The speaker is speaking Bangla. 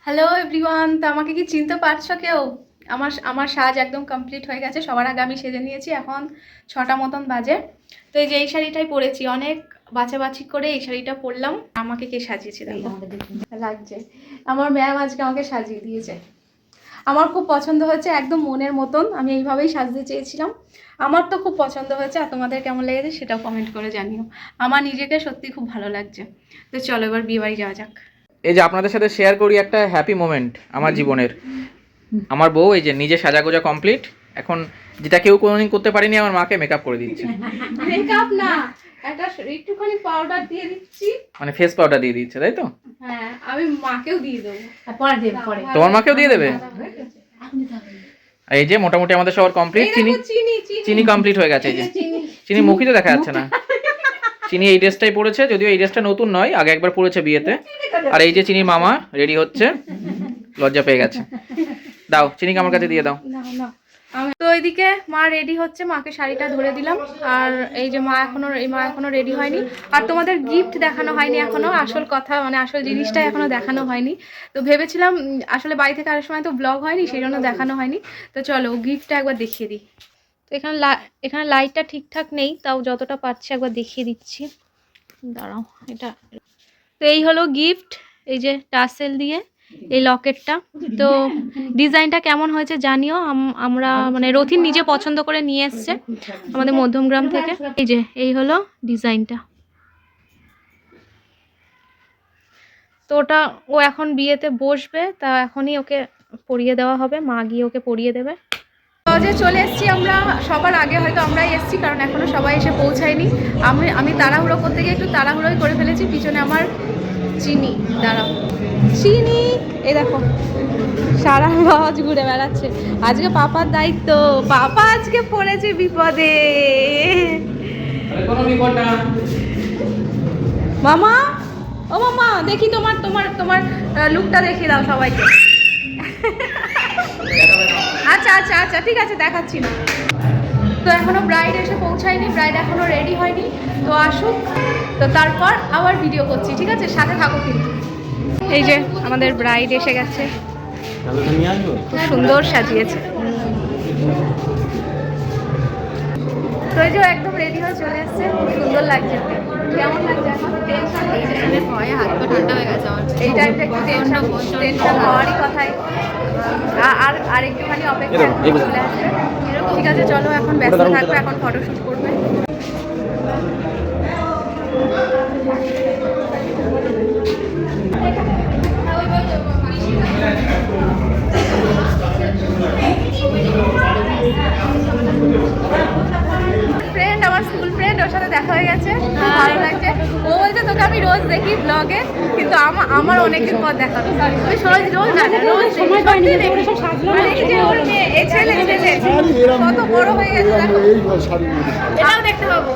হ্যালো এভরিওয়ান, তো আমাকে কি চিনতে পারছো কেউ? আমার সাজ একদম কমপ্লিট হয়ে গেছে। সবার আগে আমি সেজে নিয়েছি। এখন 6টা মতন বাজে। তো এই যে এই শাড়িটাই পরেছি, অনেক বাছাবাছি করে এই শাড়িটা পরলাম। আমাকে কে সাজিয়েছে দেখো, লাগছে। আমার ম্যাম আজকে আমাকে সাজিয়ে দিয়েছে। আমার খুব পছন্দ হয়েছে, একদম মনের মতন। আমি এইভাবেই সাজতে চেয়েছিলাম। আমার তো খুব পছন্দ হয়েছে, আর তোমাদের কেমন লেগেছে সেটাও কমেন্ট করে জানিও। আমার নিজেকে সত্যি খুব ভালো লাগছে। তো চলো এবার বিয়ে বাড়ি যাওয়া যাক। এই যে আপনাদের সাথে শেয়ার করি একটা হ্যাপি মোমেন্ট আমার জীবনের। আমার বউ এই যে নিজে সাজাগোজা কমপ্লিট। এখন যেটা কেউ কোনোদিন করতে পারেনি, আমার মাকে মেকআপ করে দিচ্ছে। মেকআপ না, একটা একটুখানি পাউডার দিয়ে দিচ্ছি, মানে ফেস পাউডার দিয়ে দিচ্ছে, তাই তো? হ্যাঁ, আমি মাকেও দিয়ে দেবো। পরে দেব, পরে তোমার মাকেও দিয়ে দেবে? এই যে মোটামুটি আমাদের সবার কমপ্লিট। চিনি কমপ্লিট হয়ে গেছে। এই যে চিনি মুখই তো দেখা যাচ্ছে না। চিনি এই ড্রেসটাই পরেছে, যদিও এই ড্রেসটা নতুন নয়, আগে একবার পরেছে বিয়েতে। আর এই যে চিনির মামা রেডি হচ্ছে, লজ্জা পেয়ে গেছে। দাও চিনিকে আমার কাছে দিয়ে দাও। তো এইদিকে মা রেডি হচ্ছে, মাকে শাড়িটা ধরে দিলাম। আর এই যে মা এখনো রেডি হয়নি। আর তোমাদের গিফট দেখানো হয়নি এখনো, আসল কথা মানে আসল জিনিসটা এখনো দেখানো হয়নি। তো ভেবেছিলাম আসলে বাড়ি থেকে আসার সময় তো ব্লগ হয়নি, সেই জন্য দেখানো হয়নি। তো চলো গিফটটা একবার দেখিয়ে দিই। তো এখানে লাইটটা ঠিকঠাক নেই, তাও যতটা পারছি একবার দেখিয়ে দিচ্ছি। দাঁড়াও, এটা তো এই হলো গিফট। এই যে টাসেল দিয়ে এই লকেটটা। তো ডিজাইনটা কেমন হয়েছে জানিও। আমরা মানে রথিন নিজে পছন্দ করে নিয়ে এসছে আমাদের মধ্যমগ্রাম থেকে। এই যে এই হলো ডিজাইনটা। তো ওটা ও এখন বিয়েতে বসবে, তা এখনই ওকে পরিয়ে দেওয়া হবে, মা গিয়ে ওকে পরিয়ে দেবে। যে চলে এসেছি আমরা, সবার আগে হয়তো আমরাই এসেছি, কারণ এখনো সবাই এসে পৌঁছায়নি। আমি তাড়াহুড়ো করতে গিয়ে একটু তাড়াহুড়োই করে ফেলেছি। পিছনে আমার চিনি, দাঁড়াও চিনি, এই দেখো সারা লজ ঘুরে বেড়াচ্ছে। আজকে পাপার দায়িত্ব, পাপা আজকে পড়েছে বিপদে। মামা, ও মামা, দেখি তোমার তোমার তোমার লুকটা দেখিয়ে দাও সবাইকে। আচ্ছা আচ্ছা আচ্ছা, ঠিক আছে, দেখাচ্ছি না। তো এখনো ব্রাইড এসে পৌঁছায়নি, ব্রাইড এখনো রেডি হয়নি। তো আসুক, তো তারপর আবার ভিডিও করছি, ঠিক আছে? সাথে থাকো কিন্তু। এই যে আমাদের ব্রাইড এসে গেছে, খুব সুন্দর সাজিয়েছে। তো এই যে একদম রেডি হয়ে চলে এসছে, খুব সুন্দর লাগছে। কেমন লাগছে এখন? টেনশন ভয়ে হাত পা ঠান্ডা হয়ে গেছে আমার। এই টাইমটা একটু টেনশন হওয়ারই কথাই। আর একটুখানি অপেক্ষা, চলে আসবে। ঠিক আছে, চলো এখন ব্যস্ত থাকবে, এখন ফটোশুট করবে। ফ্রেন্ড, আমার স্কুল ফ্রেন্ড, ওর সাথে দেখা হয়ে গেছে, ভালো লাগছে। ও বলছে তোকে আমি রোজ দেখি ব্লগে, কিন্তু আমার অনেকদিন পর দেখা। ওই রোজ না, রোজ সময় পাইনি, ছেলে কত বড় হয়ে গেছে, এটাও দেখতে পাবো।